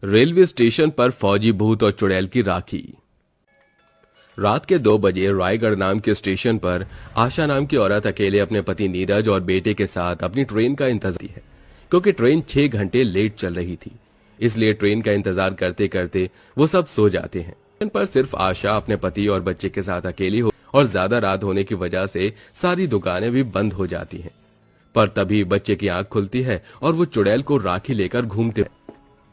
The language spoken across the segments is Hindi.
रेलवे स्टेशन पर फौजी भूत और चुड़ैल की राखी। रात के 2 बजे रायगढ़ नाम के स्टेशन पर आशा नाम की औरत अकेले अपने पति नीरज और बेटे के साथ अपनी ट्रेन का इंतजार है, क्योंकि ट्रेन 6 घंटे लेट चल रही थी। इसलिए ट्रेन का इंतजार करते करते वो सब सो जाते हैं। ट्रेन पर सिर्फ आशा अपने पति और बच्चे के साथ अकेली हो और ज्यादा रात होने की वजह से सारी दुकानें भी बंद हो जाती हैं। पर तभी बच्चे की आंख खुलती है और वो चुड़ैल को राखी लेकर घूमते।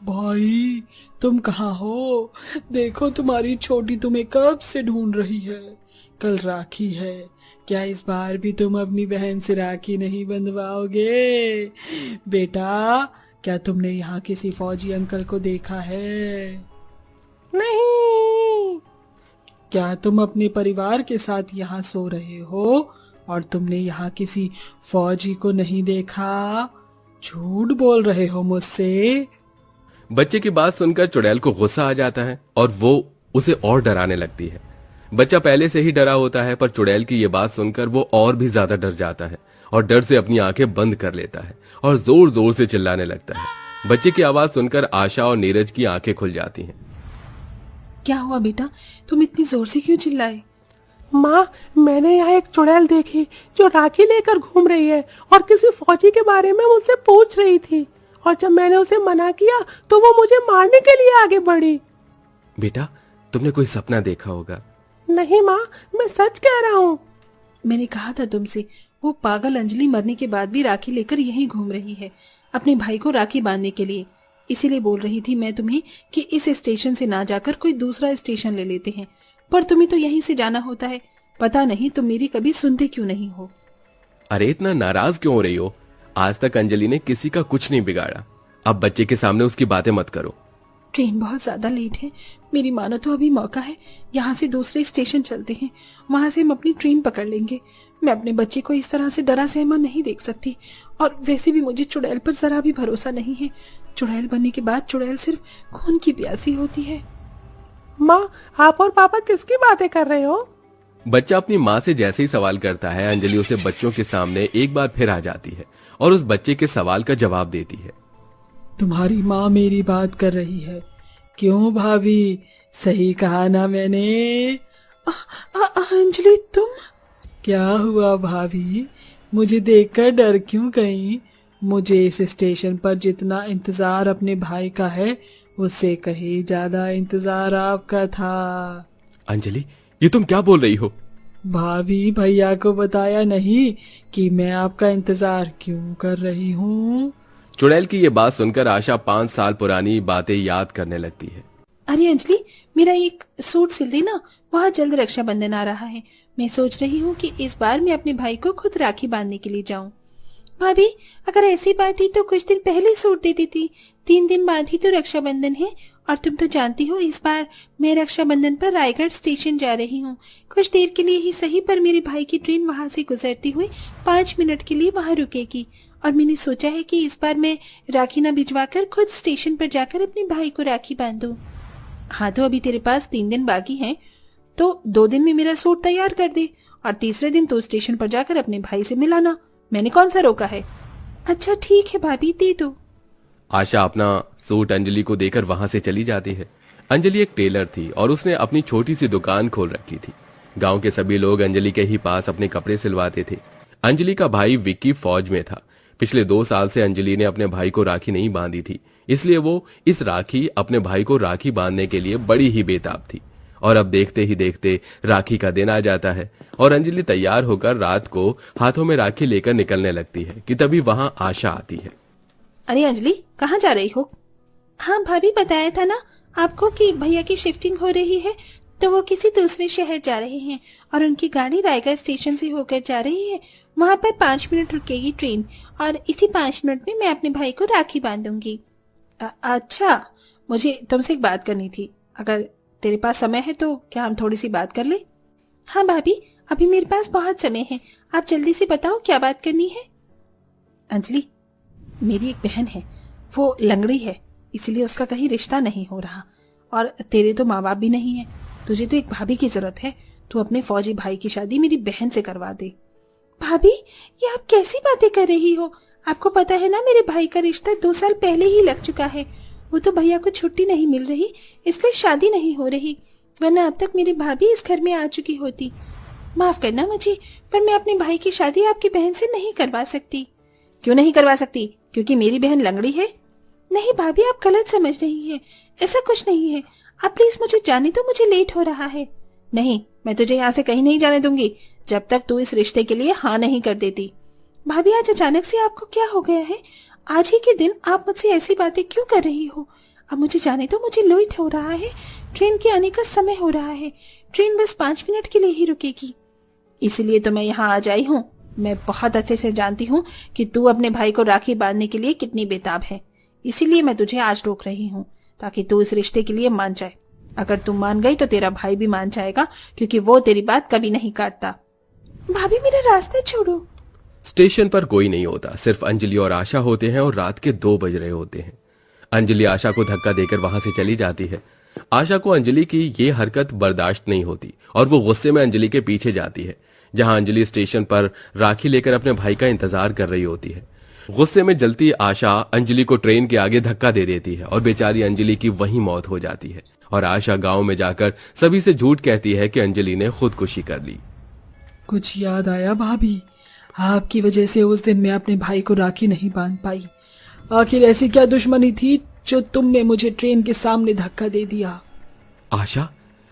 भाई, तुम कहाँ हो? देखो, तुम्हारी छोटी तुम्हें कब से ढूंढ रही है। कल राखी है, क्या इस बार भी तुम अपनी बहन से राखी नहीं बंधवाओगे? बेटा, क्या तुमने यहाँ किसी फौजी अंकल को देखा है? नहीं। क्या तुम अपने परिवार के साथ यहाँ सो रहे हो और तुमने यहाँ किसी फौजी को नहीं देखा? झूठ बोल रहे हो मुझसे। बच्चे की बात सुनकर चुड़ैल को गुस्सा आ जाता है और वो उसे और डराने लगती है। बच्चा पहले से ही डरा होता है, पर चुड़ैल की ये बात सुनकर वो और भी ज्यादा डर जाता है और डर से अपनी आंखें बंद कर लेता है और जोर जोर से चिल्लाने लगता है। बच्चे की आवाज सुनकर आशा और नीरज की आंखें खुल जाती हैं। क्या हुआ बेटा, तुम इतनी जोर से क्यों चिल्लाए? माँ, मैंने यहाँ एक चुड़ैल देखी जो राखी लेकर घूम रही है और किसी फौजी के बारे में मुझसे पूछ रही थी, और जब मैंने उसे मना किया तो वो मुझे मारने के लिए आगे बढ़ी। बेटा, तुमने कोई सपना देखा होगा। नहीं माँ, मैं सच कह रहा हूँ। मैंने कहा था तुमसे, वो पागल अंजलि मरने के बाद भी राखी लेकर यहीं घूम रही है, अपने भाई को राखी बांधने के लिए। इसीलिए बोल रही थी मैं तुम्हें कि इस स्टेशन से ना जाकर कोई दूसरा स्टेशन ले लेते हैं, पर तुम्हें तो यहीं से जाना होता है। पता नहीं तुम मेरी कभी सुनते क्यों नहीं हो। अरे इतना नाराज क्यों हो रही हो? आज तक अंजलि ने किसी का कुछ नहीं बिगाड़ा। अब बच्चे के सामने उसकी बातें मत करो। ट्रेन बहुत ज्यादा लेट है, मेरी मानो तो अभी मौका है, यहाँ से दूसरे स्टेशन चलते हैं, वहां से हम अपनी ट्रेन पकड़ लेंगे। मैं अपने बच्चे को इस तरह से डरा सहमा नहीं देख सकती, और वैसे भी मुझे चुड़ैल पर जरा भी भरोसा नहीं है। चुड़ैल बनने के बाद चुड़ैल सिर्फ खून की प्यासी होती है। माँ, आप और पापा किसकी बातें कर रहे हो? बच्चा अपनी माँ से जैसे ही सवाल करता है, अंजलि उसे बच्चों के सामने एक बार फिर आ जाती है और उस बच्चे के सवाल का जवाब देती है। तुम्हारी माँ मेरी बात कर रही है। क्यों भाभी, सही कहा ना मैंने? अंजलि, तुम? क्या हुआ भाभी, मुझे देखकर डर क्यों गई? मुझे इस स्टेशन पर जितना इंतजार अपने भाई का है, उससे कहीं ज्यादा इंतजार आपका था। अंजलि, ये तुम क्या बोल रही हो? भाभी, भैया को बताया नहीं कि मैं आपका इंतजार क्यों कर रही हूँ? चुड़ैल की ये बात सुनकर आशा 5 साल पुरानी बातें याद करने लगती है। अरे अंजलि, मेरा एक सूट सिल देना, वहाँ जल्द रक्षाबंधन आ रहा है। मैं सोच रही हूँ कि इस बार मैं अपने भाई को खुद राखी बांधने के लिए जाऊँ। भाभी, अगर ऐसी बात ही तो कुछ दिन पहले सूट दे देती। 3 दिन बाद ही तो रक्षाबंधन है, और तुम तो जानती हो इस बार मैं रक्षाबंधन पर रायगढ़ स्टेशन जा रही हूँ। कुछ देर के लिए ही सही, पर मेरे भाई की ट्रेन वहाँ से गुजरती हुई 5 मिनट के लिए वहाँ रुकेगी, और मैंने सोचा है कि इस बार मैं राखी न भिजवाकर खुद स्टेशन पर जाकर अपने भाई को राखी बांधूं। हाँ, तो अभी तेरे पास 3 दिन बाकी हैं, तो 2 दिन में मेरा सूट तैयार कर दे, और तीसरे दिन तो स्टेशन पर जाकर अपने भाई से मिलाना। मैंने कौन सा रोका है? अच्छा ठीक है भाभी, दे दो। आशा अपना सूट अंजलि को देकर वहां से चली जाती है। अंजलि एक टेलर थी और उसने अपनी छोटी सी दुकान खोल रखी थी। गांव के सभी लोग अंजलि के ही पास अपने कपड़े सिलवाते थे। अंजलि का भाई विक्की फौज में था। पिछले 2 साल से अंजलि ने अपने भाई को राखी नहीं बांधी थी, इसलिए वो इस राखी अपने भाई को राखी बांधने के लिए बड़ी ही बेताब थी। और अब देखते ही देखते राखी का दिन आ जाता है और अंजलि तैयार होकर रात को हाथों में राखी लेकर निकलने लगती है कि तभी वहां आशा आती है। अरे अंजलि, कहाँ जा रही हो? हाँ भाभी, बताया था ना आपको कि भैया की शिफ्टिंग हो रही है, तो वो किसी दूसरे शहर जा रहे हैं और उनकी गाड़ी रायगढ़ स्टेशन से होकर जा रही है। वहाँ पर 5 मिनट रुकेगी ट्रेन, और इसी 5 मिनट में मैं अपने भाई को राखी बांधूंगी। अच्छा, मुझे तुमसे एक बात करनी थी। अगर तेरे पास समय है तो क्या हम थोड़ी सी बात कर ले? हाँ भाभी, अभी मेरे पास बहुत समय है, आप जल्दी से बताओ क्या बात करनी है। अंजलि, मेरी एक बहन है, वो लंगड़ी है, इसलिए उसका कहीं रिश्ता नहीं हो रहा, और तेरे तो माँ बाप भी नहीं है। तुझे तो एक भाभी की जरूरत है। तू अपने फौजी भाई की शादी मेरी बहन से करवा दे। भाभी, ये आप कैसी बातें कर रही हो? आपको पता है ना मेरे भाई का रिश्ता 2 साल पहले ही लग चुका है। वो तो भैया को छुट्टी नहीं मिल रही, इसलिए शादी नहीं हो रही, वरना अब तक मेरी भाभी इस घर में आ चुकी होती। माफ करना मुझे, पर मैं अपने भाई की शादी आपकी बहन से नहीं करवा सकती। क्यों नहीं करवा सकती? क्योंकि मेरी बहन लंगड़ी है? नहीं भाभी, आप गलत समझ रही हैं, ऐसा कुछ नहीं है। आप प्लीज मुझे जाने दो, मुझे लेट हो रहा है। नहीं, मैं तुझे यहाँ से कहीं नहीं जाने दूंगी जब तक तू इस रिश्ते के लिए हाँ नहीं कर देती। भाभी, आज अचानक से आपको क्या हो गया है? आज ही के दिन आप मुझसे ऐसी बातें क्यों कर रही हो? अब मुझे जाने दो, मुझे लेट हो रहा है, ट्रेन के आने का समय हो रहा है, ट्रेन बस 5 मिनट के लिए ही रुकेगी। इसलिए तो मैं यहाँ आ जाई हूँ। मैं बहुत अच्छे से जानती हूँ कि तू अपने भाई को राखी बांधने के लिए कितनी बेताब है, इसीलिए मैं तुझे आज रोक रही हूँ, ताकि तू इस रिश्ते के लिए मान जाए। अगर तू मान गई तो तेरा भाई भी मान जाएगा, क्योंकि वो तेरी बात कभी नहीं काटता। भाभी, मेरा रास्ता छोड़ो। स्टेशन पर कोई नहीं होता, सिर्फ अंजलि और आशा होते हैं और रात के 2 बज रहे होते हैं। अंजलि आशा को धक्का देकर वहां से चली जाती है। आशा को अंजलि की ये हरकत बर्दाश्त नहीं होती और वो गुस्से में अंजलि के पीछे जाती है, जहां अंजलि स्टेशन पर राखी लेकर अपने भाई का इंतजार कर रही होती है। गुस्से में जलती आशा अंजलि को ट्रेन के आगे धक्का दे देती है और बेचारी अंजलि की वहीं मौत हो जाती है। और आशा गांव में जाकर सभी से झूठ कहती है कि अंजलि ने खुदकुशी कर ली। कुछ याद आया भाभी? आपकी वजह से उस दिन मैं अपने भाई को राखी नहीं बांध पाई। आखिर ऐसी क्या दुश्मनी थी जो तुमने मुझे ट्रेन के सामने धक्का दे दिया? आशा,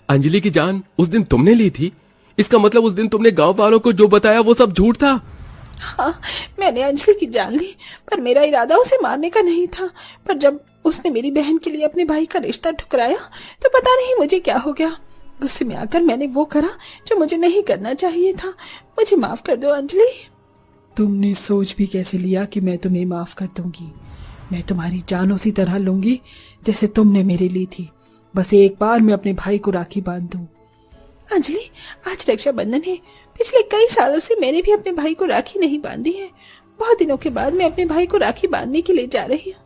अंजलि की जान उस दिन तुमने ली थी? इसका मतलब उस दिन तुमने गांव वालों को जो बताया वो सब झूठ था? हाँ, मैंने अंजलि की जान ली, पर मेरा इरादा उसे मारने का नहीं था। पर जब उसने मेरी बहन के लिए अपने भाई का रिश्ता ठुकराया तो पता नहीं मुझे क्या हो गया। गुस्से में आकर मैंने वो करा जो मुझे नहीं करना चाहिए था। मुझे माफ कर दो अंजलि। तुमने सोच भी कैसे लिया कि मैं तुम्हें माफ कर दूंगी? मैं तुम्हारी जान उसी तरह लूंगी जैसे तुमने मेरे ली थी। बस एक बार मैं अपने भाई को राखी बांध दूं। अंजलि, आज रक्षाबंधन है। पिछले कई सालों से मैंने भी अपने भाई को राखी नहीं बांधी है। बहुत दिनों के बाद मैं अपने भाई को राखी बांधने के लिए जा रही हूँ।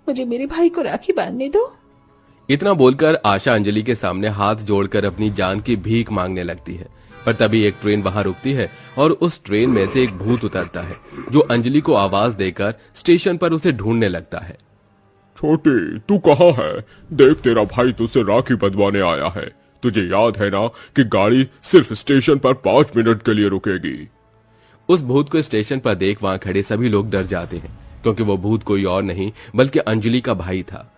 मुझे मेरे भाई को राखी बांधने दो। इतना बोलकर आशा अंजलि के सामने हाथ जोड़कर अपनी जान की भीख मांगने लगती है। पर तभी एक ट्रेन वहां रुकती है और उस ट्रेन में से एक भूत उतरता है, जो अंजलि को आवाज देकर स्टेशन पर उसे ढूंढने लगता है। छोटी, तू कहाँ है? देख, तेरा भाई तुझसे राखी बंधवाने आया है। तुझे याद है ना कि गाड़ी सिर्फ स्टेशन पर 5 मिनट के लिए रुकेगी। उस भूत को स्टेशन पर देख वहां खड़े सभी लोग डर जाते हैं, क्योंकि वो भूत कोई और नहीं बल्कि अंजलि का भाई था।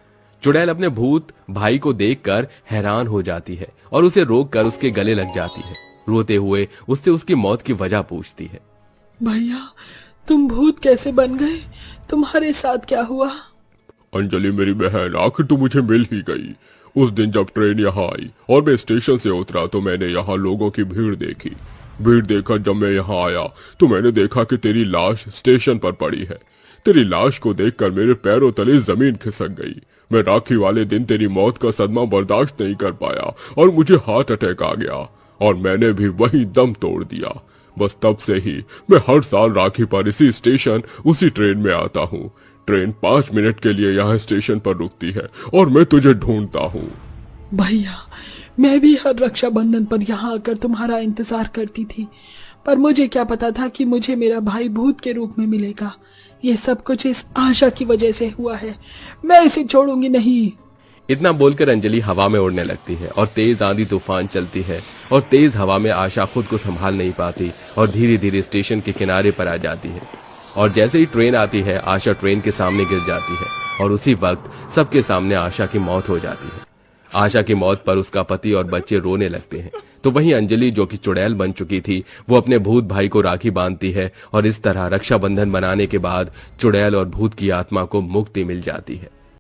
चुड़ैल अपने भूत भाई को देखकर हैरान हो जाती है और उसे रोककर उसके गले लग जाती है। रोते हुए उससे उसकी मौत की वजह पूछती है। भैया, तुम भूत कैसे बन गए? तुम्हारे साथ क्या हुआ? अंजलि मेरी बहन, आखिर तू मुझे मिल ही गई। उस दिन जब ट्रेन यहाँ आई और मैं स्टेशन से उतरा तो मैंने यहाँ लोगों की भीड़ देखी। भीड़ देखकर जब मैं यहाँ आया तो मैंने देखा कि तेरी लाश स्टेशन पर पड़ी है। तेरी लाश को देखकर मेरे पैरों तले जमीन खिसक गई। मैं राखी वाले दिन तेरी मौत का सदमा बर्दाश्त नहीं कर पाया और मुझे हार्ट अटैक आ गया और मैंने भी वहीं दम तोड़ दिया। बस तब से ही मैं हर साल राखी पर इसी स्टेशन उसी ट्रेन में आता हूँ। ट्रेन 5 मिनट के लिए यहाँ स्टेशन पर रुकती है और मैं तुझे ढूंढता हूँ। भैया, मैं भी हर रक्षाबंधन पर यहाँ आकर तुम्हारा इंतजार करती थी, पर मुझे क्या पता था कि मुझे मेरा भाई भूत के रूप में मिलेगा। ये सब कुछ इस आशा की वजह से हुआ है। मैं इसे छोड़ूंगी नहीं। इतना बोलकर अंजलि हवा में उड़ने लगती है और तेज आंधी तूफान चलती है और तेज हवा में आशा खुद को संभाल नहीं पाती और धीरे धीरे स्टेशन के किनारे पर आ जाती है। और जैसे ही ट्रेन आती है आशा ट्रेन के सामने गिर जाती है और उसी वक्त सबके सामने आशा की मौत हो जाती है। आशा की मौत पर उसका पति और बच्चे रोने लगते हैं, तो वहीं अंजलि, जो कि चुड़ैल बन चुकी थी, वो अपने भूत भाई को राखी बांधती है और इस तरह रक्षाबंधन मनाने के बाद चुड़ैल और भूत की आत्मा को मुक्ति मिल जाती है।